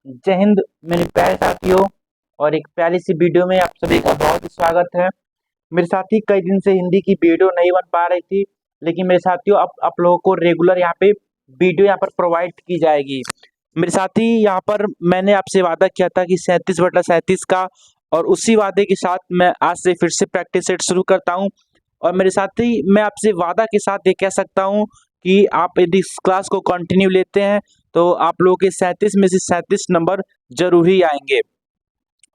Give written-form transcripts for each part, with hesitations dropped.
जय हिंद मेरे प्यारे साथियों। और एक प्यारी सी वीडियो में आप सभी का बहुत ही स्वागत है। मेरे साथी कई दिन से हिंदी की वीडियो नहीं बन पा रही थी, लेकिन मेरे साथियों अब आप लोगों को रेगुलर यहाँ पे वीडियो यहाँ पर प्रोवाइड की जाएगी। मेरे साथी यहाँ पर मैंने आपसे वादा किया था कि 37/37 का, और उसी वादे के साथ मैं आज से फिर से प्रैक्टिस सेट शुरू करता हूँ। और मेरे साथी मैं आपसे वादा के साथ ये कह सकता हूँ कि आप यदि इस क्लास को कंटिन्यू लेते हैं तो आप लोगों के 37 में से 37 नंबर जरूर ही आएंगे।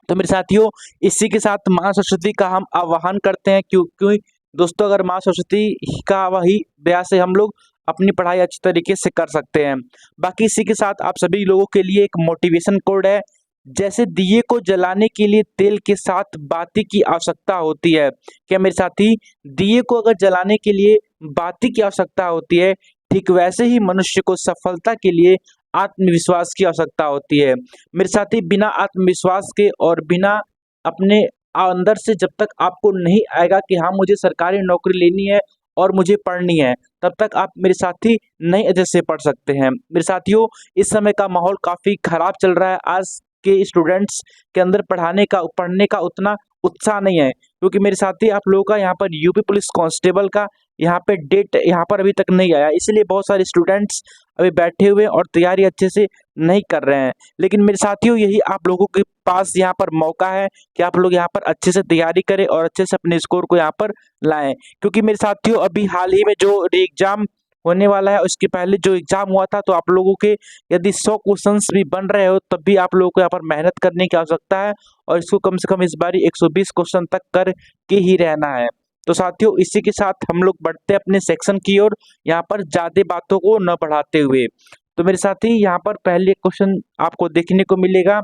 तो मेरे साथियों, इसी के साथ माँ सरस्वती का हम आह्वान करते हैं, क्योंकि दोस्तों अगर माँ सरस्वती का वही दया से हम लोग अपनी पढ़ाई अच्छी तरीके से कर सकते हैं। बाकी इसी के साथ आप सभी लोगों के लिए एक मोटिवेशन कोड है। जैसे दिए को जलाने के लिए तेल के साथ बाती की आवश्यकता होती है, क्या मेरे साथी दिए को अगर जलाने के लिए बाती की आवश्यकता होती है, ठीक वैसे ही मनुष्य को सफलता के लिए आत्मविश्वास की आवश्यकता होती है। मेरे साथी बिना आत्मविश्वास के और बिना अपने अंदर से जब तक आपको नहीं आएगा कि हाँ मुझे सरकारी नौकरी लेनी है और मुझे पढ़नी है, तब तक आप मेरे साथी नहीं अच्छे से पढ़ सकते हैं। मेरे साथियों, इस समय का माहौल काफ़ी खराब चल रहा है। आज के स्टूडेंट्स के अंदर पढ़ने का उतना उत्साह नहीं है, क्योंकि मेरे साथी आप लोगों का यहाँ पर यूपी पुलिस कांस्टेबल का यहाँ पे डेट यहाँ पर अभी तक नहीं आया, इसलिए बहुत सारे स्टूडेंट्स अभी बैठे हुए हैं और तैयारी अच्छे से नहीं कर रहे हैं। लेकिन मेरे साथियों, यही आप लोगों के पास यहाँ पर मौका है कि आप लोग यहाँ पर अच्छे से तैयारी करें और अच्छे से अपने स्कोर को यहाँ पर लाएं। क्योंकि मेरे साथियों, अभी हाल ही में जो एग्जाम होने वाला है, उसके पहले जो एग्जाम हुआ था, तो आप लोगों के यदि 100 क्वेश्चंस भी बन रहे हो तब भी आप लोगों को यहाँ पर मेहनत करने की आवश्यकता है, और इसको कम से कम इस बार 120 क्वेश्चन तक कर के ही रहना है। तो साथियों, इसी के साथ हम लोग बढ़ते हैं अपने सेक्शन की ओर, यहाँ पर ज्यादा बातों को न बढ़ाते हुए। तो मेरे साथी यहाँ पर पहले क्वेश्चन आपको देखने को मिलेगा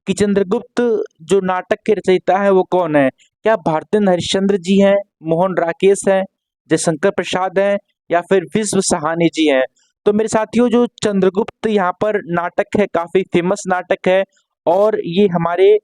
कि चंद्रगुप्त जो नाटक के रचयिता है वो कौन है? क्या भारतेंद्र हरिश्चंद्र जी हैं, मोहन राकेश हैं, जयशंकर प्रसाद हैं, या फिर विश्व सहानी जी हैं? तो मेरे साथियों, जो चंद्रगुप्त यहाँ पर नाटक है काफी फेमस नाटक है, और ये हमारे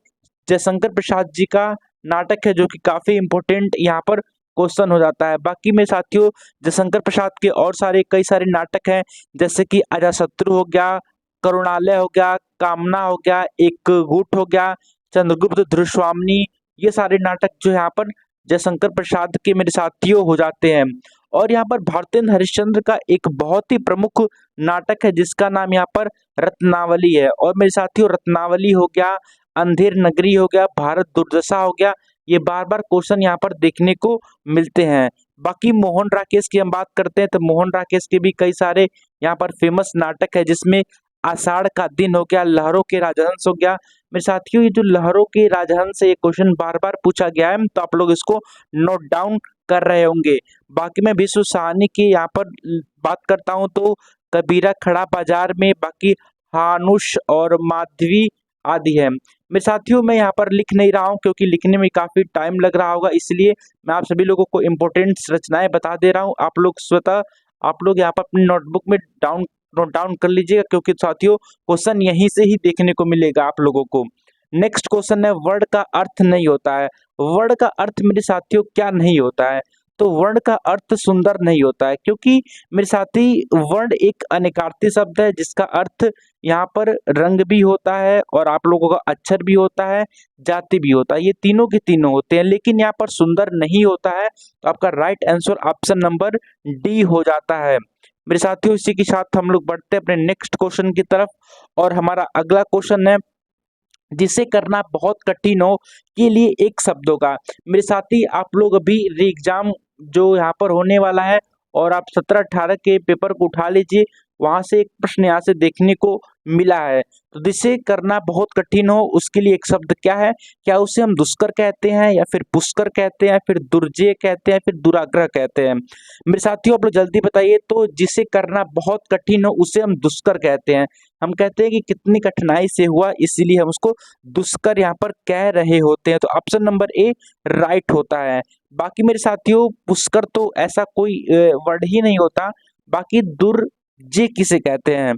जयशंकर प्रसाद जी का नाटक है, जो कि काफी इम्पोर्टेंट यहाँ पर क्वेश्चन हो जाता है। बाकी मेरे साथियों, जयशंकर प्रसाद के और कई सारे नाटक हैं, जैसे कि अजाशत्रु हो गया, करुणालय हो गया, कामना हो गया, एक गुट हो गया, चंद्रगुप्त धृष्वामिनी, ये सारे नाटक जो यहाँ पर जयशंकर प्रसाद के मेरे साथियों हो जाते हैं। और यहाँ पर भारतेंद्र हरिश्चंद्र का एक बहुत ही प्रमुख नाटक है, जिसका नाम यहाँ पर रत्नावली है। और मेरे साथियों, रत्नावली हो गया, अंधेर नगरी हो गया, भारत दुर्दशा हो गया, ये बार बार क्वेश्चन यहाँ पर देखने को मिलते हैं। बाकी मोहन राकेश की हम बात करते हैं, तो मोहन राकेश के भी कई सारे यहाँ पर फेमस नाटक है, जिसमें आषाढ़ का दिन हो गया, लहरों के राजहंस हो गया। मेरे साथियों, ये जो लहरों के राजहंस से ये क्वेश्चन बार बार पूछा गया है, तो आप लोग इसको नोट डाउन कर रहे होंगे। बाकी मैं विश्व सहानी की यहाँ पर बात करता हूँ, तो कबीरा खड़ा बाजार में, बाकी हानुश और माधवी आदि है। मेरे साथियों, मैं यहाँ पर लिख नहीं रहा हूँ, क्योंकि लिखने में काफ़ी टाइम लग रहा होगा, इसलिए मैं आप सभी लोगों को इम्पोर्टेंट रचनाएं बता दे रहा हूँ। आप लोग यहाँ पर अपनी नोटबुक में नोट डाउन कर लीजिएगा, क्योंकि साथियों क्वेश्चन यहीं से ही देखने को मिलेगा आप लोगों को। नेक्स्ट क्वेश्चन है, वर्ण का अर्थ नहीं होता है। वर्ण का अर्थ मेरे साथियों क्या नहीं होता है? तो वर्ण का अर्थ सुंदर नहीं होता है, क्योंकि मेरे साथी वर्ण एक अनेकार्थी शब्द है, जिसका अर्थ यहाँ पर रंग भी होता है, और आप लोगों का अक्षर भी होता है, जाति भी होता है, ये तीनों के तीनों होते हैं, लेकिन यहाँ पर सुंदर नहीं होता है। तो आपका right answer option number D हो जाता है। मेरे साथियों, इसी के साथ हम लोग बढ़ते हैं अपने नेक्स्ट क्वेश्चन की तरफ, और हमारा अगला क्वेश्चन है, जिसे करना बहुत कठिन हो के लिए एक शब्दों का। मेरे साथी, आप लोग अभी एग्जाम जो यहाँ पर होने वाला है, और आप 17-18 के पेपर को उठा लीजिए, वहां से एक प्रश्न यहाँ से देखने को मिला है। तो जिसे करना बहुत कठिन हो उसके लिए एक शब्द क्या है? क्या उसे हम दुष्कर कहते हैं, या फिर पुष्कर कहते हैं, फिर दुर्जय कहते हैं, फिर दुराग्रह कहते हैं? मेरे साथियों, आप लोग जल्दी बताइए। तो जिसे करना बहुत कठिन हो उसे हम दुष्कर कहते हैं। हम कहते हैं कि कितनी कठिनाई से हुआ, इसीलिए हम उसको दुष्कर यहाँ पर कह रहे होते हैं। तो ऑप्शन नंबर ए राइट होता है। बाकी मेरे साथियों, पुष्कर तो ऐसा कोई वर्ड ही नहीं होता। बाकी दुर्जय किसे कहते हैं?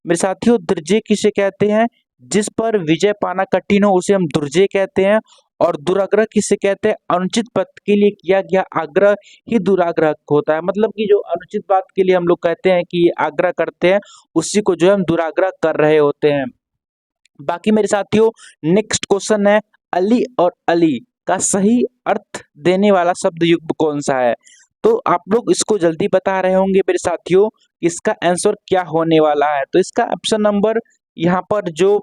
मेरे साथियों, दुर्जय किसे कहते हैं? जिस पर विजय पाना कठिन हो उसे हम दुर्जय कहते हैं, और दुराग्रह किसे कहते हैं? अनुचित पद के लिए किया गया आग्रह ही दुराग्रह होता है। मतलब कि जो अनुचित बात के लिए हम लोग कहते हैं कि आग्रह करते हैं, उसी को जो है हम दुराग्रह कर रहे होते हैं। बाकी मेरे साथियों, नेक्स्ट क्वेश्चन है, अली और अली का सही अर्थ देने वाला शब्द युग्म कौन सा है? तो आप लोग इसको जल्दी बता रहे होंगे मेरे साथियों, इसका आंसर क्या होने वाला है। तो इसका ऑप्शन नंबर यहाँ पर जो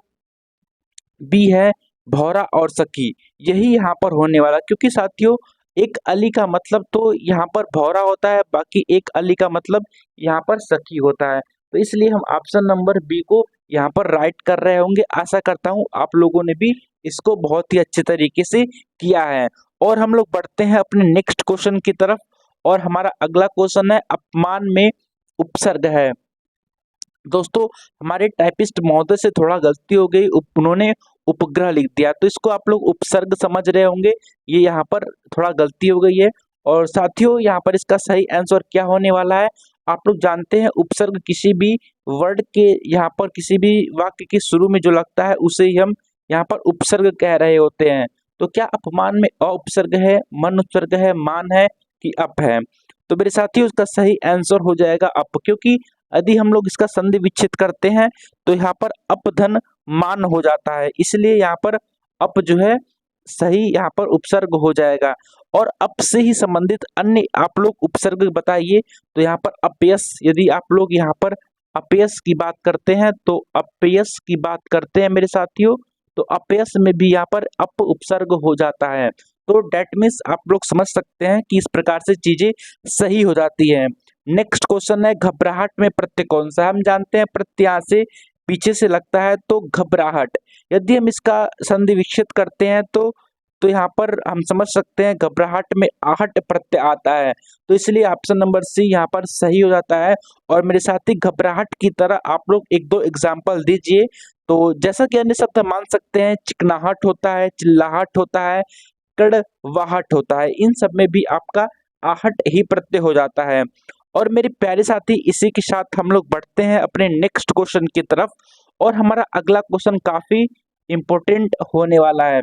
बी है, भौरा और सखी, यही यहाँ पर होने वाला, क्योंकि साथियों एक अली का मतलब तो यहाँ पर भौरा होता है, बाकी एक अली का मतलब यहाँ पर सखी होता है। तो इसलिए हम ऑप्शन नंबर बी को यहाँ पर राइट कर रहे होंगे। आशा करता हूँ आप लोगों ने भी इसको बहुत ही अच्छे तरीके से किया है। और हम लोग बढ़ते हैं अपने नेक्स्ट क्वेश्चन की तरफ, और हमारा अगला क्वेश्चन है, अपमान में उपसर्ग है। दोस्तों हमारे टाइपिस्ट महोदय से थोड़ा गलती हो गई, उन्होंने उपग्रह लिख दिया, तो इसको आप लोग उपसर्ग समझ रहे होंगे, ये यहाँ पर थोड़ा गलती हो गई है। और साथियों यहाँ पर इसका सही आंसर क्या होने वाला है? आप लोग जानते हैं उपसर्ग किसी भी वर्ड के, यहाँ पर किसी भी वाक्य के शुरू में जो लगता है उसे ही हम यहाँ पर उपसर्ग कह रहे होते हैं। तो क्या अपमान में अ उपसर्ग है, मन उपसर्ग है, मान है कि अप है? तो मेरे साथियों इसका सही आंसर हो जाएगा अप, क्योंकि यदि हम लोग इसका संधि विच्छेद करते हैं तो यहाँ पर अपधन मान हो जाता है, इसलिए यहाँ पर अप जो है सही यहाँ पर उपसर्ग हो जाएगा। और अप से ही संबंधित अन्य आप लोग उपसर्ग बताइए। तो यहाँ पर अपयश, यदि आप लोग यहाँ पर अपयश की बात करते हैं, तो अपयश की बात करते हैं मेरे साथियों, तो अपयश में भी यहाँ पर अप उपसर्ग हो जाता है। तो डेट मीन्स आप लोग समझ सकते हैं कि इस प्रकार से चीजें सही हो जाती हैं। नेक्स्ट क्वेश्चन है, घबराहट में प्रत्यय कौन सा है? हम जानते हैं प्रत्यय यहाँ से पीछे से लगता है तो घबराहट, यदि हम इसका संधि विच्छेद करते हैं तो यहाँ पर हम समझ सकते हैं घबराहट में आहट प्रत्यय आता है, तो इसलिए ऑप्शन नंबर सी यहाँ पर सही हो जाता है। और मेरे साथ ही घबराहट की तरह आप लोग एक दो एग्जाम्पल दीजिए। तो जैसा कि अन्य शब्द मान सकते हैं, चिकनाहट होता है, चिल्लाहट होता है, कड़वाहट होता है, इन सब में भी आपका आहट ही प्रत्यय हो जाता है। और मेरे प्यारे साथी, इसी के साथ हम लोग बढ़ते हैं अपने नेक्स्ट क्वेश्चन की तरफ, और हमारा अगला क्वेश्चन काफी इंपॉर्टेंट होने वाला है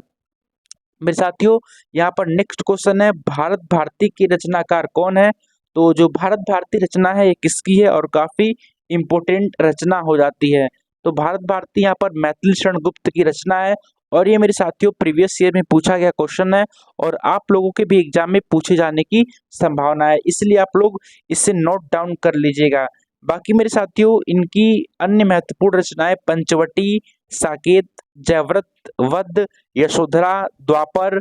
मेरे साथियों। यहाँ पर नेक्स्ट क्वेश्चन है, भारत भारती की रचनाकार कौन है? तो जो भारत भारती रचना है ये किसकी है और काफी इंपॉर्टेंट रचना हो जाती है। तो भारत भारती यहाँ पर मैथिली शरण गुप्त की रचना है, और ये मेरे साथियों प्रीवियस ईयर में पूछा गया क्वेश्चन है, और आप लोगों के भी एग्जाम में पूछे जाने की संभावना है, इसलिए आप लोग इसे नोट डाउन कर लीजिएगा। बाकी मेरे साथियों इनकी अन्य महत्वपूर्ण रचनाएं पंचवटी, साकेत, जयव्रत, वध, यशोधरा, द्वापर,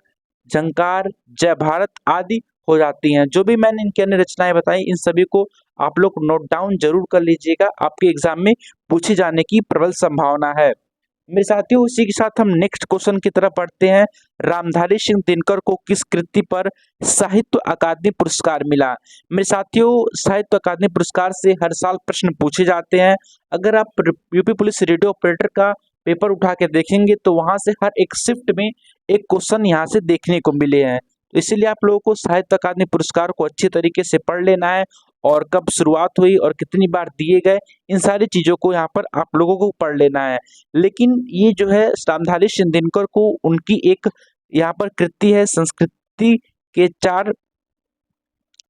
झंकार, जय भारत आदि हो जाती हैं। जो भी मैंने इनकी अन्य रचनाएं बताई, इन सभी को आप लोग नोट डाउन जरूर कर लीजिएगा, आपके एग्जाम में पूछे जाने की प्रबल संभावना है। मेरे साथियों उसी के साथ हम नेक्स्ट क्वेश्चन की तरफ बढ़ते हैं। रामधारी सिंह दिनकर को किस कृति पर साहित्य अकादमी पुरस्कार मिला? मेरे साथियों साहित्य अकादमी पुरस्कार से हर साल प्रश्न पूछे जाते हैं। अगर आप यूपी पुलिस रेडियो ऑपरेटर का पेपर उठा के देखेंगे तो वहां से हर एक शिफ्ट में एक क्वेश्चन यहाँ से देखने को मिले हैं, तो इसीलिए आप लोगों को साहित्य अकादमी पुरस्कार को अच्छी तरीके से पढ़ लेना है, और कब शुरुआत हुई और कितनी बार दिए गए, इन सारी चीजों को यहाँ पर आप लोगों को पढ़ लेना है। लेकिन ये जो है रामधारी सिंह दिनकर को उनकी एक यहाँ पर कृति है, संस्कृति के 4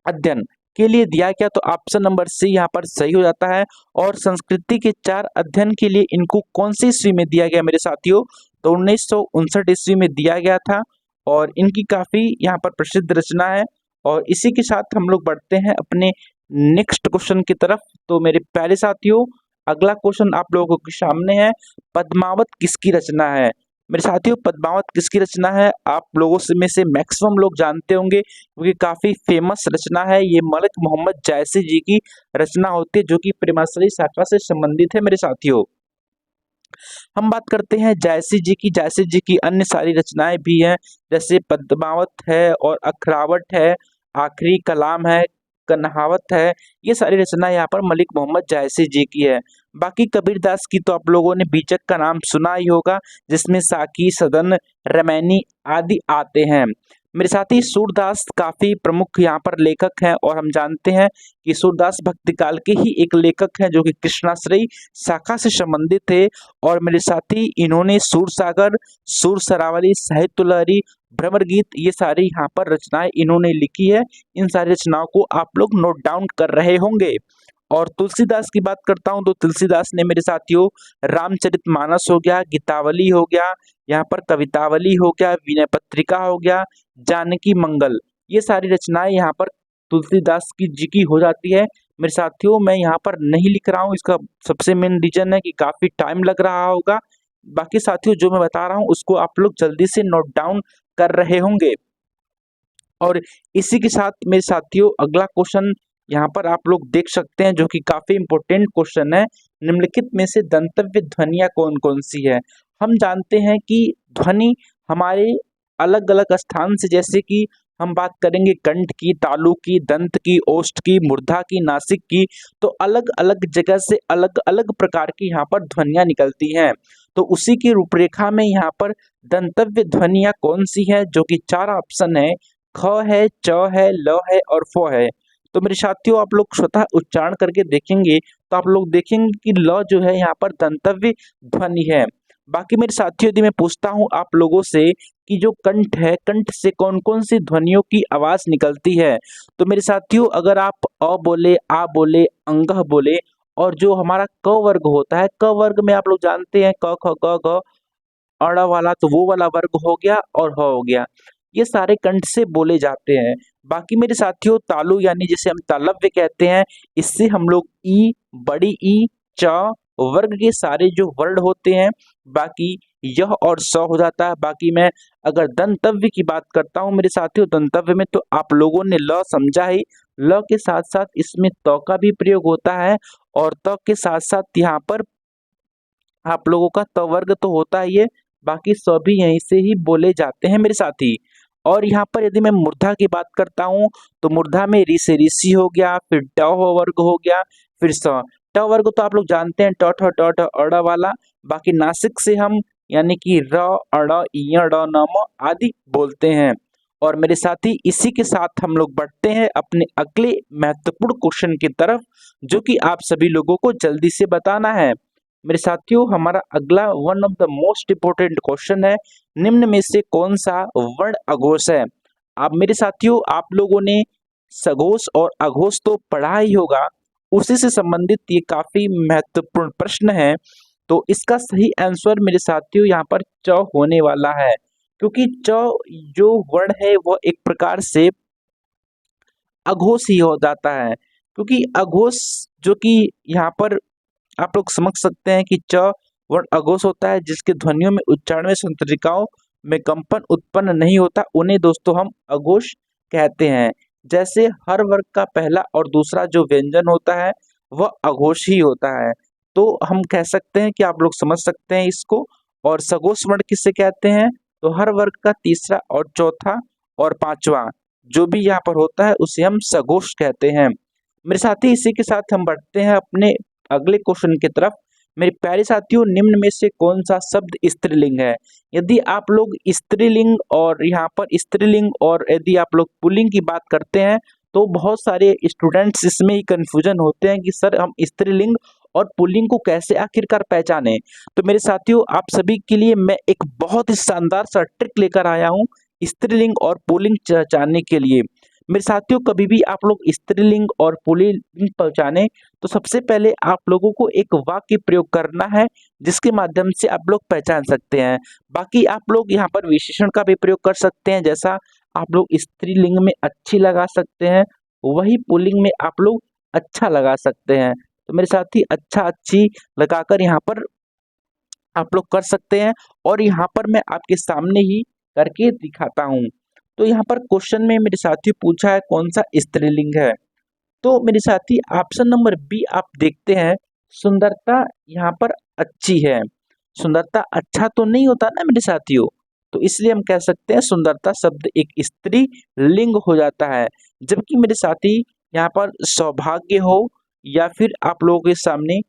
अध्ययन के लिए दिया गया, तो ऑप्शन नंबर सी यहाँ पर सही हो जाता है। और संस्कृति के 4 अध्ययन के लिए इनको कौन सी ईस्वी में दिया गया मेरे साथियों? तो 1959 ईस्वी में दिया गया था, और इनकी काफी यहाँ पर प्रसिद्ध रचना है। और इसी के साथ हम लोग बढ़ते हैं अपने नेक्स्ट क्वेश्चन की तरफ। तो मेरे प्यारे साथियों अगला क्वेश्चन आप लोगों के सामने है, पद्मावत किसकी रचना है? मेरे साथियों पद्मावत किसकी रचना है? आप लोगों से में से मैक्सिमम लोग जानते होंगे, क्योंकि काफी फेमस रचना है। ये मलिक मोहम्मद जायसी जी की रचना होती है, जो कि प्रेमाश्रयी शाखा से संबंधित है मेरे साथियों। हम बात करते हैं जायसी जी की। जायसी जी की अन्य सारी रचनाएं भी हैं, जैसे पद्मावत है और अखरावट है, आखिरी कलाम है, कन्हावत है, ये सारी रचनाएं यहाँ पर मलिक मोहम्मद जायसी जी की है। बाकी कबीरदास की तो आप लोगों ने बीचक का नाम सुना ही होगा, जिसमें साकी, सदन, रमैनी आदि आते हैं। मेरे साथ ही सूरदास काफी प्रमुख यहाँ पर लेखक हैं और हम जानते हैं कि सूरदास भक्ति काल के ही एक लेखक हैं जो कि कृष्णाश्रयी शाखा से संबंधित थे। और मेरे साथ ही इन्होंने सूरसागर, सूर सरावली, साहित्य लहरी, भ्रमर गीत ये सारी यहाँ पर रचनाएं इन्होंने लिखी है। इन सारी रचनाओं को आप लोग नोट डाउन कर रहे होंगे। और तुलसीदास की बात करता हूँ तो तुलसीदास ने मेरे साथियों रामचरितमानस हो गया, गीतावली हो गया, यहाँ पर कवितावली हो गया, विनय पत्रिका हो गया, जानकी मंगल, ये सारी रचनाएं यहाँ पर तुलसीदास की जी की हो जाती है। मेरे साथियों मैं यहाँ पर नहीं लिख रहा हूँ, इसका सबसे मेन रीजन है कि काफी टाइम लग रहा होगा। बाकी साथियों जो मैं बता रहा हूँ उसको आप लोग जल्दी से नोट डाउन कर रहे होंगे। और इसी के साथ मेरे साथियों अगला क्वेश्चन यहाँ पर आप लोग देख सकते हैं जो कि काफी इंपॉर्टेंट क्वेश्चन है। निम्नलिखित में से दंतव्य ध्वनियां कौन कौन सी है। हम जानते हैं कि ध्वनि हमारे अलग अलग स्थान से, जैसे कि हम बात करेंगे कंठ की, तालु की, दंत की, ओष्ठ की, मूर्धा की, नासिक की, तो अलग अलग जगह से अलग अलग प्रकार की यहाँ पर ध्वनियां निकलती हैं। तो उसी की रूपरेखा में यहाँ पर दंतव्य ध्वनियां कौन सी है, जो कि 4 ऑप्शन है, ख है, च है, ल है और फ है। तो मेरे साथियों आप लोग स्वतः उच्चारण करके देखेंगे तो आप लोग देखेंगे कि ल जो है यहाँ पर दंतव्य ध्वनि है। बाकी मेरे साथियों यदि मैं पूछता हूँ आप लोगों से कि जो कंठ है, कंठ से कौन कौन सी ध्वनियों की आवाज निकलती है, तो मेरे साथियों अगर आप अ बोले, आ बोले, अंगह बोले और जो हमारा क वर्ग होता है, क वर्ग में आप लोग जानते हैं क ख ग घ अ वाला, तो वो वाला वर्ग हो गया और ह हो गया, ये सारे कंठ से बोले जाते हैं। बाकी मेरे साथियों तालु यानी जिसे हम तालव्य कहते हैं, इससे हम लोग ई, बड़ी ई, च वर्ग के सारे जो वर्ण होते हैं, बाकी यह और स हो जाता है। बाकी मैं अगर दंतव्य की बात करता हूँ मेरे साथियों, दंतव्य में तो आप लोगों ने ल समझा ही, ल के साथ साथ इसमें त का भी प्रयोग होता है और त के साथ साथ यहाँ पर आप लोगों का त वर्ग तो होता ही है, बाकी सभी यहीं से ही बोले जाते हैं मेरे साथी। और यहाँ पर यदि मैं मूर्धा की बात करता हूँ तो मूर्धा में रि से ऋषि हो गया, फिर ट वर्ग हो गया, फिर स। ट वर्ग तो आप लोग जानते हैं ट ठ ट ठ अड़ वाला। बाकी नासिक से हम यानी कि र, अड़, इ, ड़, न, म आदि बोलते हैं। और मेरे साथी इसी के साथ हम लोग बढ़ते हैं अपने अगले महत्वपूर्ण क्वेश्चन की तरफ, जो कि आप सभी लोगों को जल्दी से बताना है। मेरे साथियों हमारा अगला one of the most important question है, निम्न में से कौन सा वर्ण अघोष है। आप मेरे साथियों आप लोगों ने सघोष और अघोष तो पढ़ा ही होगा, उसी से संबंधित ये काफी महत्वपूर्ण प्रश्न है। तो इसका सही आंसर मेरे साथियों यहाँ पर च होने वाला है, क्योंकि च जो वर्ण है वह एक प्रकार से अघोष ही हो जाता है। क्योंकि अघोष जो कि यहाँ पर आप लोग समझ सकते हैं कि च वर्ण अघोष होता है, जिसके ध्वनियों में उच्चारण में तंत्रिकाओं में कंपन उत्पन्न नहीं होता, उन्हें दोस्तों हम अघोष कहते हैं। जैसे हर वर्ग का पहला और दूसरा जो व्यंजन होता है वह अघोष ही होता है। तो हम कह सकते हैं कि आप लोग समझ सकते हैं इसको। और सघोष वर्ण किसे कहते हैं, तो हर वर्ग का तीसरा और चौथा और पांचवा जो भी यहाँ पर होता है उसे हम सघोष कहते हैं। मेरे साथी इसी के साथ हम बढ़ते हैं अपने अगले क्वेश्चन की तरफ। मेरे प्यारे साथियों निम्न में से कौन सा शब्द स्त्रीलिंग है। यदि आप लोग स्त्रीलिंग और यहाँ पर स्त्रीलिंग और यदि आप लोग पुल्लिंग की बात करते हैं तो बहुत सारे स्टूडेंट्स इसमें ही कंफ्यूजन होते हैं कि सर हम स्त्रीलिंग और पुल्लिंग को कैसे आखिरकार पहचाने। तो मेरे साथियों आप सभी के लिए मैं एक बहुत ही शानदार सा ट्रिक लेकर आया हूँ स्त्रीलिंग और पुल्लिंग पहचानने के लिए। मेरे साथियों कभी भी आप लोग स्त्रीलिंग और पुल्लिंग पहचाने तो सबसे पहले आप लोगों को एक वाक्य प्रयोग करना है, जिसके माध्यम से आप लोग पहचान सकते हैं। बाकी आप लोग यहाँ पर विशेषण का भी प्रयोग कर सकते हैं, जैसा आप लोग स्त्रीलिंग में अच्छी लगा सकते हैं वही पुल्लिंग में आप लोग अच्छा लगा सकते हैं। तो मेरे साथी अच्छा अच्छी लगाकर यहाँ पर आप लोग कर सकते हैं। और यहाँ पर मैं आपके सामने ही करके दिखाता हूँ। तो यहाँ पर क्वेश्चन में मेरे साथी पूछा है कौन सा स्त्रीलिंग है। तो मेरे साथी ऑप्शन नंबर बी आप देखते हैं, सुंदरता यहाँ पर अच्छी है। सुंदरता अच्छा तो नहीं होता ना मेरे साथियों, तो इसलिए हम कह सकते हैं सुंदरता शब्द एक स्त्री लिंग हो जाता है। जबकि मेरे साथी यहाँ पर सौभाग्य हो या फिर आप लोगों के सामने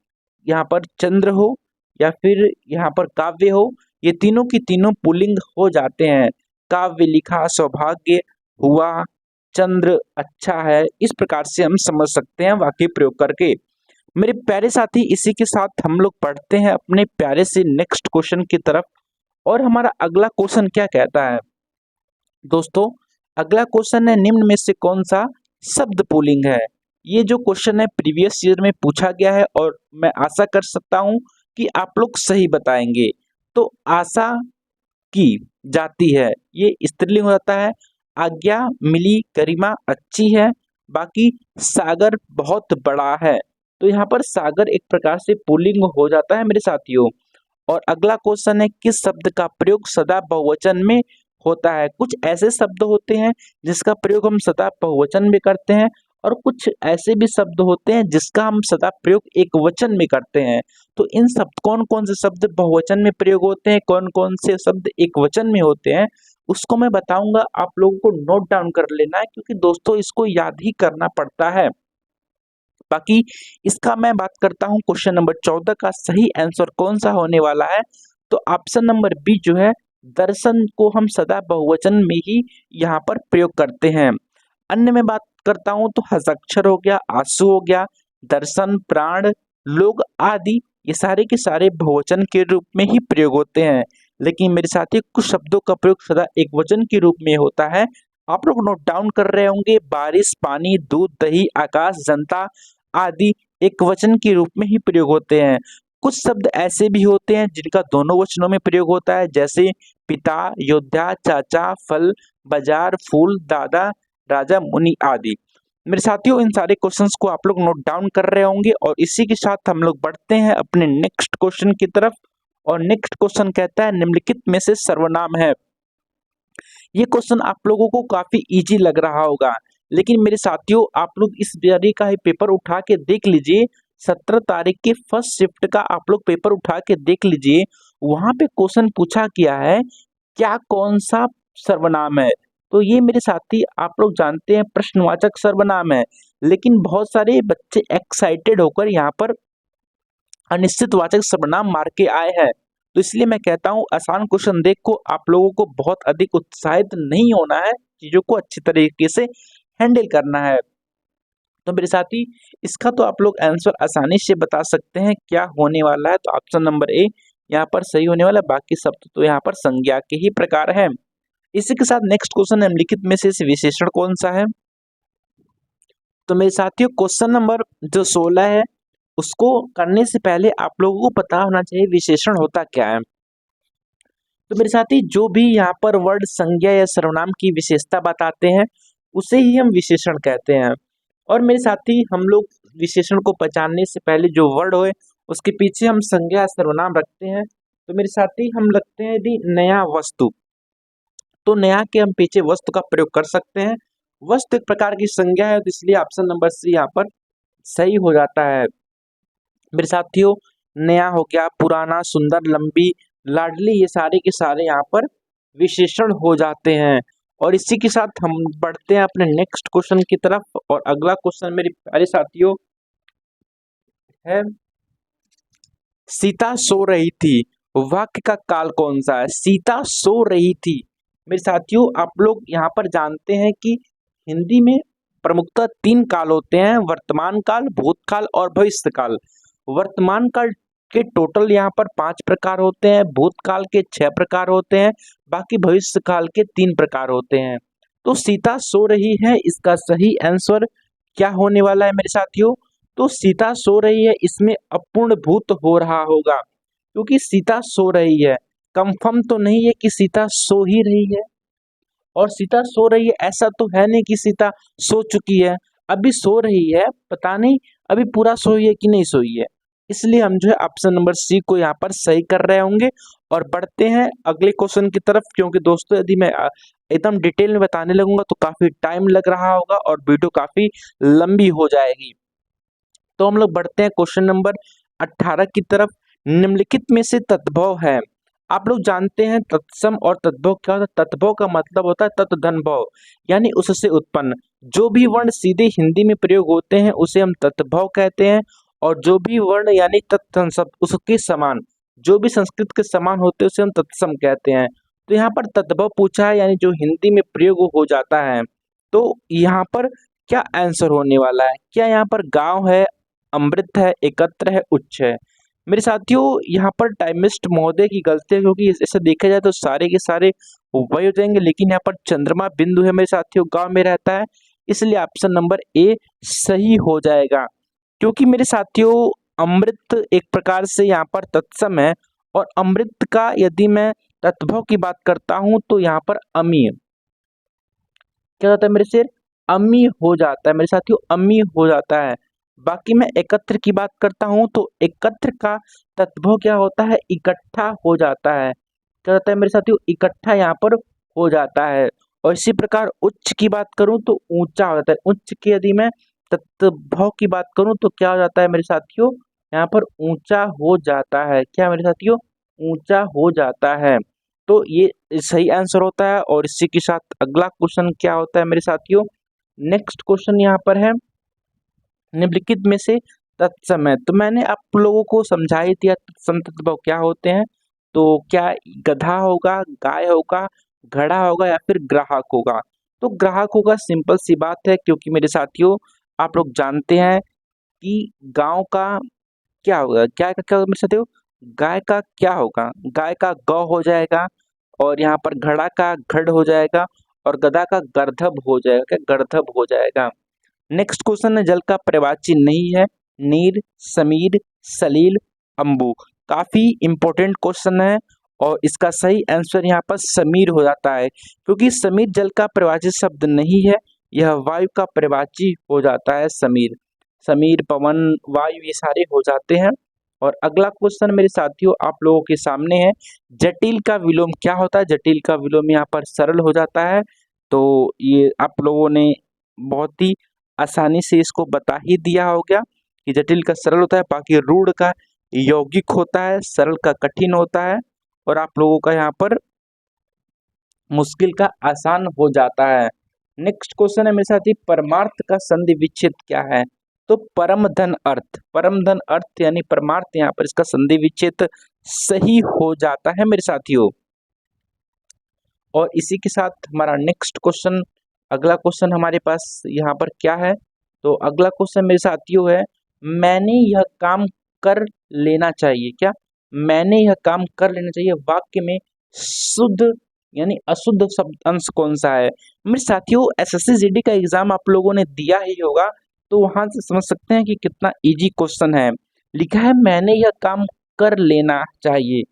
यहाँ पर चंद्र हो या फिर यहाँ पर काव्य हो, ये तीनों की तीनों पुल्लिंग हो जाते हैं। काव्य लिखा, सौभाग्य हुआ, चंद्र अच्छा है। इस प्रकार से हम समझ सकते हैं वाक्य प्रयोग करके। मेरे प्यारे साथी, इसी के साथ हम लोग पढ़ते हैं अपने प्यारे से नेक्स्ट क्वेश्चन की तरफ। और हमारा अगला क्वेश्चन क्या कहता है दोस्तों? अगला क्वेश्चन है, निम्न में से कौन सा शब्द पुल्लिंग है? ये जो क्वेश्चन है प्रीवियस ईयर में पूछा गया है और मैं आशा कर सकता हूं कि आप लोग सही बताएंगे। तो आशा की जाती है, ये स्त्रीलिंग होता है। आज्ञा मिली, गरिमा अच्छी है, बाकी सागर बहुत बड़ा है। तो यहाँ पर सागर एक प्रकार से पुल्लिंग हो जाता है मेरे साथियों। और अगला क्वेश्चन है, किस शब्द का प्रयोग सदा बहुवचन में होता है? कुछ ऐसे शब्द होते हैं जिसका प्रयोग हम सदा बहुवचन में करते हैं, और कुछ ऐसे भी शब्द होते हैं जिसका हम सदा प्रयोग एक वचन में करते हैं। तो इन शब्द, कौन कौन से शब्द बहुवचन में प्रयोग होते हैं, कौन कौन से शब्द एक वचन में होते हैं, उसको मैं बताऊंगा। आप लोगों को नोट डाउन कर लेना है, क्योंकि दोस्तों इसको याद ही करना पड़ता है। बाकी इसका मैं बात करता हूं, क्वेश्चन नंबर 14 का सही आंसर कौन सा होने वाला है? तो ऑप्शन नंबर बी जो है, दर्शन को हम सदा बहुवचन में ही यहाँ पर प्रयोग करते हैं। अन्य में बात करता हूं तो हस्ताक्षर हो गया, आंसू हो गया, दर्शन, प्राण, लोग आदि, ये सारे के सारे बहुवचन के रूप में ही प्रयोग होते हैं। लेकिन मेरे साथी, कुछ शब्दों का प्रयोग सदा एक वचन के रूप में होता है। आप लोग नोट डाउन कर रहे होंगे, बारिश, पानी, दूध, दही, आकाश, जनता आदि एक वचन के रूप में ही प्रयोग होते हैं। कुछ शब्द ऐसे भी होते हैं जिनका दोनों वचनों में प्रयोग होता है, जैसे पिता, योद्धा, चाचा, फल, बाजार, फूल, दादा, राजा, मुनि आदि। मेरे साथियों, इन सारे क्वेश्चंस को आप लोग नोट डाउन कर रहे होंगे, और इसी के साथ हम लोग बढ़ते हैं अपने नेक्स्ट क्वेश्चन की तरफ। और नेक्स्ट क्वेश्चन कहता है, निम्नलिखित में से सर्वनाम है। ये क्वेश्चन आप लोगों को काफी इजी लग रहा होगा, लेकिन मेरे साथियों, आप लोग इस बारी का ही पेपर उठा के देख लीजिए। 17 तारीख के फर्स्ट शिफ्ट का आप लोग पेपर उठा के देख लीजिए। वहां पे क्वेश्चन पूछा गया है, क्या कौन सा सर्वनाम है? तो ये मेरे साथी, आप लोग जानते हैं प्रश्नवाचक सर्वनाम है, लेकिन बहुत सारे बच्चे एक्साइटेड होकर यहाँ पर अनिश्चितवाचक सर्वनाम मार के आए हैं। तो इसलिए मैं कहता हूँ, आसान क्वेश्चन देख को आप लोगों को बहुत अधिक उत्साहित नहीं होना है, चीजों को अच्छी तरीके से हैंडल करना है। तो मेरे साथी, इसका तो आप लोग आंसर आसानी से बता सकते हैं क्या होने वाला है। तो ऑप्शन नंबर ए यहाँ पर सही होने वाला है, बाकी शब्द तो यहाँ पर संज्ञा के ही प्रकार है। इसी के साथ नेक्स्ट क्वेश्चन, निम्नलिखित में से विशेषण कौन सा है? तो मेरे साथियों, क्वेश्चन नंबर जो 16 है, उसको करने से पहले आप लोगों को पता होना चाहिए विशेषण होता क्या है। तो मेरे साथी, जो भी यहाँ पर वर्ड संज्ञा या सर्वनाम की विशेषता बताते हैं, उसे ही हम विशेषण कहते हैं। और मेरे साथी, हम लोग विशेषण को पहचानने से पहले जो वर्ड होए, उसके पीछे हम संज्ञा या सर्वनाम रखते हैं। तो मेरे साथी, हम लगते हैं यदि नया वस्तु, तो नया के हम पीछे वस्तु का प्रयोग कर सकते हैं। वस्तु एक प्रकार की संज्ञा है, तो इसलिए ऑप्शन नंबर सी यहाँ पर सही हो जाता है। मेरे साथियों, नया हो गया, पुराना, सुंदर, लंबी, लाडली, ये सारे के सारे यहाँ पर विशेषण हो जाते हैं। और इसी के साथ हम बढ़ते हैं अपने नेक्स्ट क्वेश्चन की तरफ। और अगला क्वेश्चन मेरे प्यारे साथियों है, सीता सो रही थी, वाक्य का काल कौन सा है? सीता सो रही थी। मेरे साथियों, आप लोग यहाँ पर जानते हैं कि हिंदी में प्रमुखतः 3 काल होते हैं, वर्तमान काल, भूतकाल और भविष्य काल। वर्तमान काल के टोटल यहाँ पर 5 प्रकार होते हैं, भूतकाल के 6 प्रकार होते हैं, बाकी भविष्य काल के 3 प्रकार होते हैं। तो सीता सो रही है, इसका सही आंसर क्या होने वाला है मेरे साथियों? तो सीता सो रही है, इसमें अपूर्ण भूत हो रहा होगा, क्योंकि सीता सो रही है। कंफर्म तो नहीं है कि सीता सो ही रही है, और सीता सो रही है ऐसा तो है नहीं कि सीता सो चुकी है, अभी सो रही है, पता नहीं अभी पूरा सोई है कि नहीं सोई है। इसलिए हम जो है ऑप्शन नंबर सी को यहाँ पर सही कर रहे होंगे। और बढ़ते हैं अगले क्वेश्चन की तरफ, क्योंकि दोस्तों यदि मैं एकदम डिटेल में बताने लगूंगा तो काफी टाइम लग रहा होगा और वीडियो काफी लंबी हो जाएगी। तो हम लोग बढ़ते हैं क्वेश्चन नंबर 18 की तरफ। निम्नलिखित में से तद्भव है। आप लोग जानते हैं तत्सम और तद्भव क्या होता है? तद्भव का मतलब होता है तत्धन भव, यानी उससे उत्पन्न। जो भी वर्ण सीधे हिंदी में प्रयोग होते हैं उसे हम तत्भव कहते हैं, और जो भी वर्ण यानी तत्सम उसके समान, जो भी संस्कृत के समान होते हैं उसे हम तत्सम कहते हैं। तो यहाँ पर तद्भव पूछा है, यानी जो हिंदी में प्रयोग हो जाता है। तो यहाँ पर क्या आंसर होने वाला है? क्या यहाँ पर गांव है, अमृत है, एकत्र है, उच्च है? मेरे साथियों, यहाँ पर टाइमिस्ट महोदय की गलती है, क्योंकि ऐसे देखा जाए तो सारे के सारे वही हो जाएंगे, लेकिन यहाँ पर चंद्रमा बिंदु है मेरे साथियों, गांव में रहता है, इसलिए ऑप्शन नंबर ए सही हो जाएगा। क्योंकि मेरे साथियों, अमृत एक प्रकार से यहाँ पर तत्सम है, और अमृत का यदि मैं तत्भव की बात करता हूं तो यहाँ पर अमीय क्या होता है मेरे से, अमी हो जाता है मेरे साथियों, अमी हो जाता है। बाकी मैं एकत्र की बात करता हूं तो एकत्र का तत्भव क्या होता है, इकट्ठा हो जाता है। क्या होता है मेरे साथियों, इकट्ठा यहाँ पर हो जाता है। और इसी प्रकार उच्च की बात करूं तो ऊंचा हो जाता है। उच्च की यदि मैं तत्भव की बात करूं तो क्या हो जाता है मेरे साथियों, यहाँ पर ऊंचा हो जाता है। क्या मेरे साथियों, ऊंचा हो जाता है। तो ये सही आंसर होता है। और इसी के साथ अगला क्वेश्चन क्या होता है मेरे साथियों, नेक्स्ट क्वेश्चन यहाँ पर है, निम्नलिखित में से तत्सम है। तो मैंने आप लोगों को समझा ही दिया तत्सम तत्भव क्या होते हैं। तो क्या गधा होगा, गाय होगा, घड़ा होगा, या फिर ग्राहक होगा? तो ग्राहक होगा, सिंपल सी बात है, क्योंकि मेरे साथियों आप लोग जानते हैं कि गांव का क्या होगा, गाय का क्या होगा मेरे साथियों, गाय का क्या होगा, गाय का गौ हो जाएगा, और यहाँ पर घड़ा का घड़ हो जाएगा, और गधा का गर्दभ हो जाएगा। क्या गर्दभ हो जाएगा? नेक्स्ट क्वेश्चन है, जल का पर्यायवाची नहीं है, नीर, समीर, सलील, अंबु। काफी इंपॉर्टेंट क्वेश्चन है, और इसका सही आंसर यहाँ पर समीर हो जाता है, क्योंकि समीर जल का पर्यायवाची शब्द नहीं है, यह वायु का पर्यायवाची हो जाता है समीर। समीर, पवन, वायु, ये सारे हो जाते हैं। और अगला क्वेश्चन मेरे साथियों आप लोगों के सामने है, जटिल का विलोम क्या होता है? जटिल का विलोम यहाँ पर सरल हो जाता है। तो ये आप लोगों ने बहुत ही आसानी से इसको बता ही दिया होगा कि जटिल का सरल होता है, बाकी रूढ़ का यौगिक होता है, सरल का कठिन होता है, और आप लोगों का यहाँ पर मुश्किल का आसान हो जाता है। नेक्स्ट क्वेश्चन है मेरे साथ ही, परमार्थ का संधि विच्छेद क्या है? तो परम धन अर्थ, परम धन अर्थ यानी परमार्थ, यहाँ पर इसका संधि विच्छेद सही हो जाता है मेरे साथियों। और इसी के साथ हमारा नेक्स्ट क्वेश्चन, अगला क्वेश्चन हमारे पास यहाँ पर क्या है? तो अगला क्वेश्चन मेरे साथियों है, मैंने यह काम कर लेना चाहिए। क्या मैंने यह काम कर लेना चाहिए वाक्य में शुद्ध यानी अशुद्ध शब्द अंश कौन सा है? मेरे साथियों, एसएससी जीडी का एग्जाम आप लोगों ने दिया ही होगा, तो वहां से समझ सकते हैं कि कितना इजी क्वेश्चन है। लिखा है मैंने यह काम कर लेना चाहिए,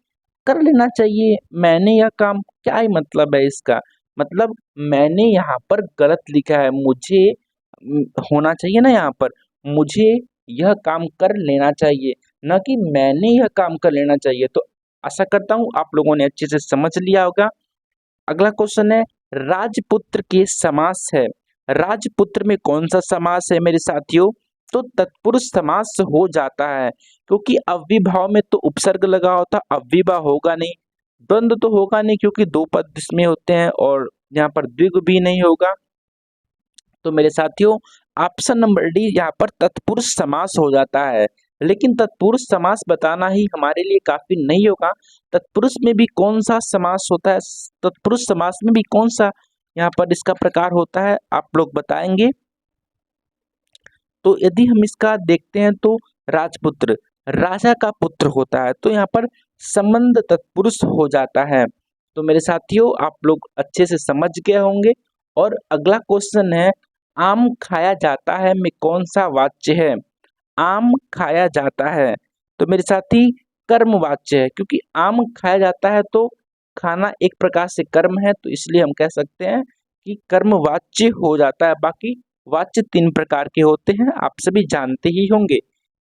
कर लेना चाहिए, मैंने यह काम, क्या ही मतलब है इसका? मतलब मैंने यहाँ पर गलत लिखा है, मुझे होना चाहिए ना यहाँ पर, मुझे यह काम कर लेना चाहिए, न कि मैंने यह काम कर लेना चाहिए। तो आशा करता हूँ आप लोगों ने अच्छे से समझ लिया होगा। अगला क्वेश्चन है, राजपुत्र के समास है, राजपुत्र में कौन सा समास है मेरे साथियों? तो तत्पुरुष समास हो जाता है, क्योंकि अव्ययभाव में तो उपसर्ग लगा होता, अव्ययभाव होगा नहीं, द्वंद्व तो होगा नहीं, क्योंकि दो पद इसमें होते हैं, और यहाँ पर द्विगु भी नहीं होगा। तो मेरे साथियों, ऑप्शन नंबर डी यहाँ पर तत्पुरुष समास हो जाता है। लेकिन तत्पुरुष समास बताना ही हमारे लिए काफी नहीं होगा, तत्पुरुष में भी कौन सा समास होता है, तत्पुरुष समास में भी कौन सा यहाँ पर इसका प्रकार होता है, आप लोग बताएंगे। तो यदि हम इसका देखते हैं तो राजपुत्र राजा का पुत्र होता है, तो यहाँ पर संबंध तत्पुरुष हो जाता है। तो मेरे साथियों, आप लोग अच्छे से समझ गए होंगे। और अगला क्वेश्चन है, आम खाया जाता है में कौन सा वाच्य है? आम खाया जाता है, तो मेरे साथी कर्म वाच्य है, क्योंकि आम खाया जाता है तो खाना एक प्रकार से कर्म है, तो इसलिए हम कह सकते हैं कि कर्म वाच्य हो जाता है। बाकी वाच्य तीन प्रकार के होते हैं, आप सभी जानते ही होंगे।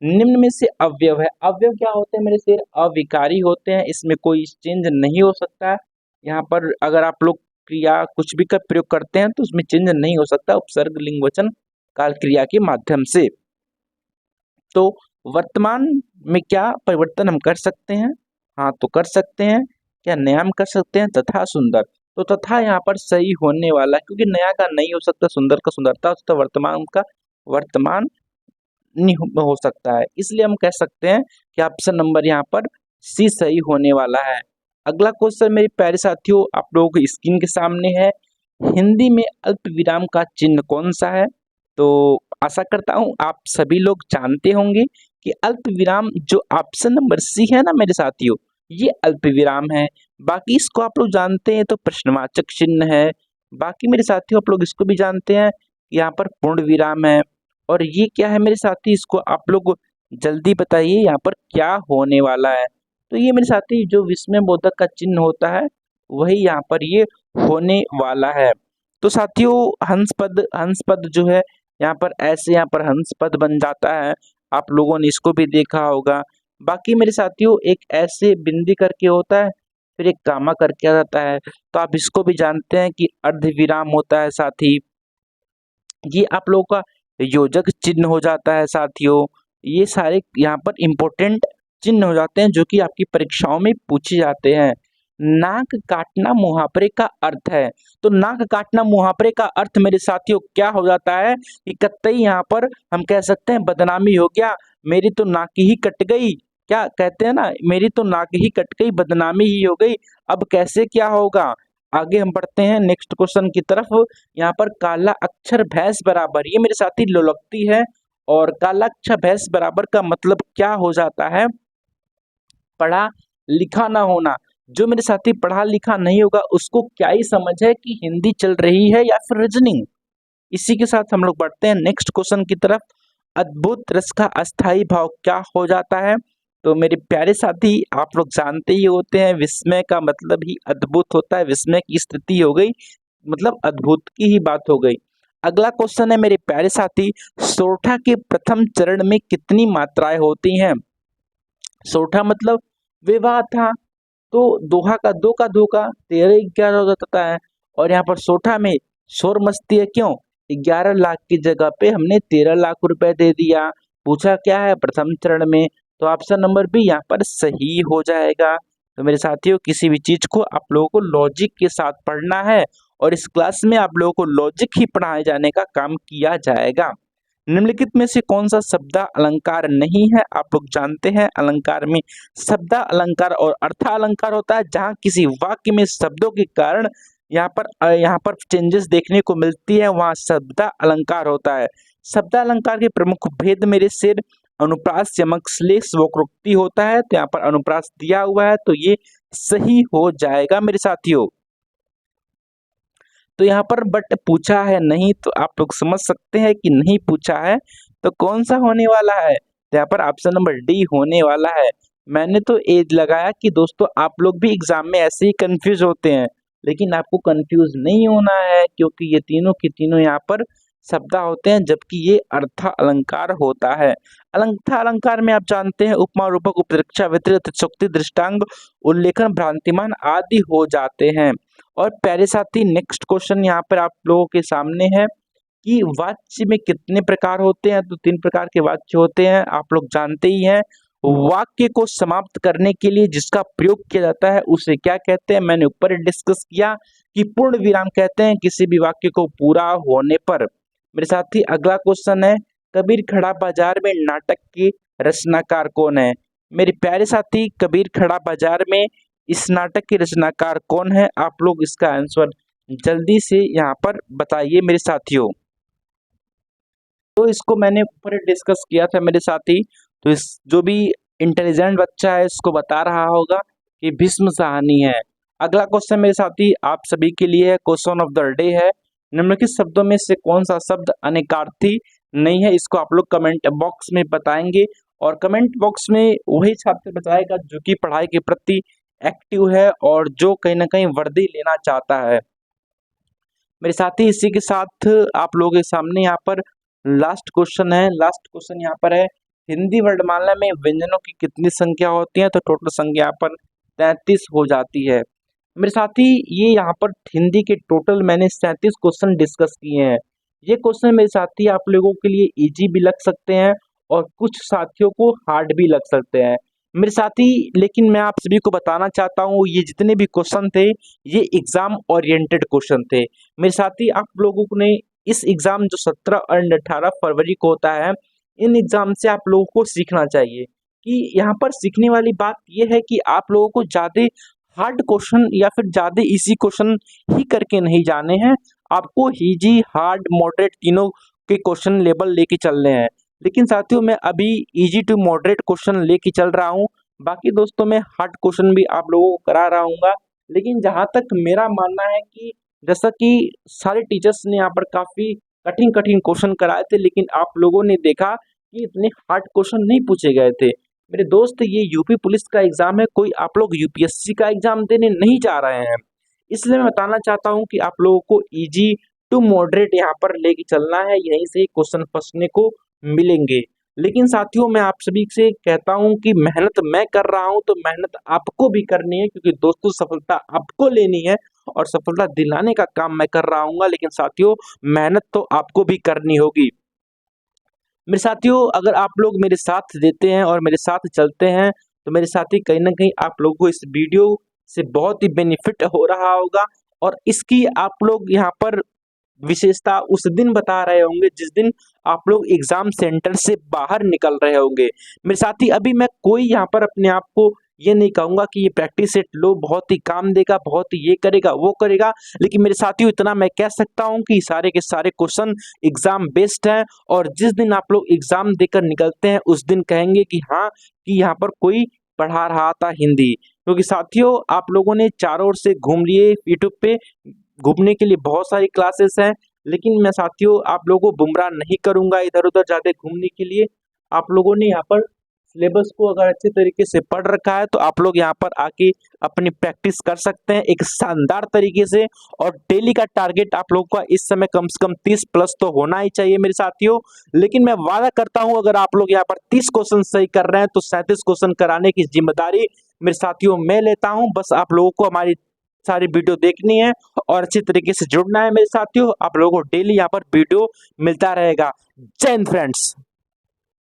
निम्न में से अवयव है, अवयव क्या होते हैं मेरे से? अविकारी होते हैं, इसमें कोई चेंज नहीं हो सकता है। यहाँ पर अगर आप लोग क्रिया कुछ भी का प्रयोग करते हैं तो उसमें चेंज नहीं हो सकता, उपसर्ग, लिंग, वचन, काल क्रिया के माध्यम से। तो वर्तमान में क्या परिवर्तन हम कर सकते हैं? हाँ, तो कर सकते हैं। क्या नया हम कर सकते हैं? तथा सुंदर, तो तथा यहाँ पर सही होने वाला है, क्योंकि नया का नहीं हो सकता, सुंदर का सुंदरता हो सकता, वर्तमान का वर्तमान नहीं हो सकता है, इसलिए हम कह सकते हैं कि ऑप्शन नंबर यहाँ पर सी सही होने वाला है। अगला क्वेश्चन मेरे प्यारे साथियों आप लोगों की स्क्रीन के सामने है। हिंदी में अल्प विराम का चिन्ह कौन सा है? तो आशा करता हूँ आप सभी लोग जानते होंगे कि अल्प विराम जो ऑप्शन नंबर सी है ना मेरे साथियों, ये अल्प विराम है। बाकी इसको आप लोग जानते हैं तो प्रश्नवाचक चिन्ह है। बाकी मेरे साथियों आप लोग इसको भी जानते हैं, यहाँ पर पूर्ण विराम है। और ये क्या है मेरे साथी, इसको आप लोग जल्दी बताइए यहाँ पर क्या होने वाला है। तो ये मेरे साथी जो विस्मयबोधक का चिन्ह होता है वही यहाँ पर ये होने वाला है। तो साथियों हंस पद जो है यहाँ पर ऐसे यहाँ पर हंस पद बन जाता है, आप लोगों ने इसको भी देखा होगा। बाकी मेरे साथियों एक ऐसे बिंदी करके होता है, फिर एक गामा करके आ जाता है, तो आप इसको भी जानते हैं कि अर्धविराम होता है साथी। ये आप लोगों का योजक चिन्ह हो जाता है साथियों। ये सारे यहाँ पर इम्पोर्टेंट चिन्ह हो जाते हैं जो कि आपकी परीक्षाओं में पूछे जाते हैं। नाक काटना मुहावरे का अर्थ है। तो नाक काटना मुहावरे का अर्थ मेरे साथियों क्या हो जाता है कि कतई यहाँ पर हम कह सकते हैं बदनामी हो गया, मेरी तो नाक ही कट गई। क्या कहते हैं ना, मेरी तो नाक ही कट गई, बदनामी ही हो गई। अब कैसे क्या होगा, आगे हम बढ़ते हैं नेक्स्ट क्वेश्चन की तरफ। यहाँ पर काला अक्षर भैंस बराबर, ये मेरे साथी लोलकती है। और काला अक्षर भैंस बराबर का मतलब क्या हो जाता है? पढ़ा लिखा ना होना। जो मेरे साथी पढ़ा लिखा नहीं होगा उसको क्या ही समझ है कि हिंदी चल रही है या फिर रीजनिंग। इसी के साथ हम लोग बढ़ते हैं नेक्स्ट क्वेश्चन की तरफ। अद्भुत रस का अस्थाई भाव क्या हो जाता है? तो मेरे प्यारे साथी आप लोग जानते ही होते हैं, विस्मय का मतलब ही अद्भुत होता है। विस्मय की स्थिति हो गई मतलब अद्भुत की ही बात हो गई। अगला क्वेश्चन है मेरे प्यारे साथी, सोरठा के प्रथम चरण में कितनी मात्राएं होती हैं? सोरठा मतलब विवाह था, तो दोहा का दो का धोखा 13-11 हो जाता है। और यहाँ पर सोठा में शोर मस्ती है, क्यों? 11 लाख की जगह पे हमने 13 लाख रुपए दे दिया। पूछा क्या है प्रथम चरण में, तो ऑप्शन नंबर बी यहाँ पर सही हो जाएगा। तो मेरे साथियों किसी भी चीज को आप लोगों को लॉजिक के साथ पढ़ना है, और इस क्लास में आप लोगों को लॉजिक ही पढ़ाए जाने का काम किया जाएगा। निम्नलिखित में से कौन सा शब्द अलंकार नहीं है? आप लोग जानते हैं अलंकार में शब्द अलंकार और अर्थ अलंकार होता है। जहां किसी वाक्य में शब्दों के कारण यहाँ पर चेंजेस देखने को मिलती है, वहां शब्द अलंकार होता है। शब्द अलंकार के प्रमुख भेद मेरे सिर अनुप्रास यमक श्लेष वक्रोक्ति होता है। तो यहाँ पर अनुप्रास दिया हुआ है तो ये सही हो जाएगा मेरे साथियों। तो यहाँ पर बट पूछा है नहीं, तो आप लोग समझ सकते हैं कि नहीं पूछा है तो कौन सा होने वाला है? तो यहाँ पर ऑप्शन नंबर डी होने वाला है। मैंने तो ए लगाया कि दोस्तों आप लोग भी एग्जाम में ऐसे ही कंफ्यूज होते हैं, लेकिन आपको कंफ्यूज नहीं होना है क्योंकि ये तीनों की तीनों यहाँ पर शब्द होते हैं, जबकि ये अर्थ अलंकार होता है। अलंथ अलंकार में आप जानते हैं उपमा रूपक उपरिक्षा व्यतिरिक्त शक्ति दृष्टांग उल्लेखन भ्रांतिमान आदि हो जाते हैं। और प्यारे साथी नेक्स्ट क्वेश्चन यहाँ पर आप लोगों के सामने है कि वाच्य में कितने प्रकार होते हैं? तो 3 प्रकार के वाच्य होते हैं, आप लोग जानते ही हैं। वाक्य को समाप्त करने के लिए जिसका प्रयोग किया जाता है उसे क्या कहते हैं? मैंने ऊपर डिस्कस किया कि पूर्ण विराम कहते हैं किसी भी वाक्य को पूरा होने पर। मेरे साथी अगला क्वेश्चन है, कबीर खड़ा बाजार में नाटक के रचनाकार कौन है? मेरे प्यारे साथी कबीर खड़ा बाजार में इस नाटक के रचनाकार कौन है? आप लोग इसका आंसर जल्दी से यहाँ पर बताइए मेरे साथियों। तो इसको मैंने ऊपर डिस्कस किया था मेरे साथी, तो इस जो भी इंटेलिजेंट बच्चा है इसको बता रहा होगा कि भीष्म साहनी है। अगला क्वेश्चन मेरे साथी आप सभी के लिए है, क्वेश्चन ऑफ द डे है, निम्नलिखित शब्दों में से कौन सा शब्द अनेकार्थी नहीं है? इसको आप लोग कमेंट बॉक्स में बताएंगे, और कमेंट बॉक्स में वही छात्र बताएगा जो कि पढ़ाई के प्रति एक्टिव है और जो कहीं ना कहीं वर्दी लेना चाहता है। मेरे साथी इसी के साथ आप लोगों के सामने यहाँ पर लास्ट क्वेश्चन है। लास्ट क्वेश्चन यहाँ पर है, हिंदी वर्णमाला में व्यंजनों की कितनी संख्या होती है? तो टोटल संख्या यहाँ पर 33 हो जाती है। मेरे साथी ये यहाँ पर हिंदी के टोटल मैंने 37 क्वेश्चन डिस्कस किए हैं। ये क्वेश्चन मेरे साथी आप लोगों के लिए इजी भी लग सकते हैं और कुछ साथियों को हार्ड भी लग सकते हैं मेरे साथी, लेकिन मैं आप सभी को बताना चाहता हूँ ये जितने भी क्वेश्चन थे ये एग्जाम ओरिएंटेड क्वेश्चन थे मेरे साथी। आप लोगों ने इस एग्जाम जो 17 और 18 फरवरी को होता है, इन एग्जाम से आप लोगों को सीखना चाहिए कि यहाँ पर सीखने वाली बात यह है कि आप लोगों को ज़्यादा हार्ड क्वेश्चन या फिर ज़्यादा इजी क्वेश्चन ही करके नहीं जाने हैं, आपको इजी, हार्ड, मॉडरेट तीनों के क्वेश्चन लेवल लेके चलने हैं। लेकिन साथियों मैं अभी इजी टू मॉडरेट क्वेश्चन लेके चल रहा हूँ, बाकी दोस्तों मैं हार्ड क्वेश्चन भी आप लोगों को करा रहा हूँगा। लेकिन जहाँ तक मेरा मानना है कि जैसा कि सारे टीचर्स ने यहाँ पर काफ़ी कठिन कठिन क्वेश्चन कराए थे, लेकिन आप लोगों ने देखा कि इतने हार्ड क्वेश्चन नहीं पूछे गए थे। मेरे दोस्त ये यूपी पुलिस का एग्जाम है, कोई आप लोग यूपीएससी का एग्जाम देने नहीं जा रहे हैं। इसलिए मैं बताना चाहता हूँ कि आप लोगों को इजी टू मॉडरेट यहाँ पर लेके चलना है, यहीं से क्वेश्चन फंसने को मिलेंगे। लेकिन साथियों मैं आप सभी से कहता हूँ कि मेहनत मैं कर रहा हूँ तो मेहनत आपको भी करनी है, क्योंकि दोस्तों सफलता आपको लेनी है और सफलता दिलाने का काम मैं कर रहा हूँ। लेकिन साथियों मेहनत तो आपको भी करनी होगी। मेरे साथियों अगर आप लोग मेरे साथ देते हैं और मेरे साथ चलते हैं तो मेरे साथी कहीं ना कहीं आप लोगों को इस वीडियो से बहुत ही बेनिफिट हो रहा होगा। और इसकी आप लोग यहाँ पर विशेषता उस दिन बता रहे होंगे जिस दिन आप लोग एग्जाम सेंटर से बाहर निकल रहे होंगे। मेरे साथी अभी मैं कोई यहाँ पर अपने आप को ये नहीं कहूँगा कि ये प्रैक्टिस सेट लो बहुत ही काम देगा, बहुत ही ये करेगा वो करेगा, लेकिन मेरे साथियों इतना मैं कह सकता हूँ कि सारे के सारे क्वेश्चन एग्जाम बेस्ड हैं। और जिस दिन आप लोग एग्जाम देकर निकलते हैं उस दिन कहेंगे कि हाँ कि यहाँ पर कोई पढ़ा रहा था हिंदी। क्योंकि साथियों आप लोगों ने चारों ओर से घूम लिए, यूट्यूब पे घूमने के लिए बहुत सारी क्लासेस हैं, लेकिन मैं साथियों आप लोगों को गुमराह नहीं करूंगा इधर उधर ज़्यादा घूमने के लिए। आप लोगों ने यहाँ पर सिलेबस को अगर अच्छे तरीके से पढ़ रखा है तो आप लोग यहाँ पर आके अपनी प्रैक्टिस कर सकते हैं एक शानदार तरीके से। और डेली का टारगेट आप लोगों का इस समय कम से कम 30 प्लस तो होना ही चाहिए मेरे साथियों। लेकिन मैं वादा करता हूं अगर आप लोग यहाँ पर 30 क्वेश्चन सही कर रहे हैं तो 37 क्वेश्चन कराने की जिम्मेदारी मेरे साथियों मैं लेता हूं। बस आप लोगों को हमारी सारी वीडियो देखनी है और अच्छी तरीके से जुड़ना है मेरे साथियों। आप लोगों को डेली यहाँ पर वीडियो मिलता रहेगा। जय हिंद फ्रेंड्स।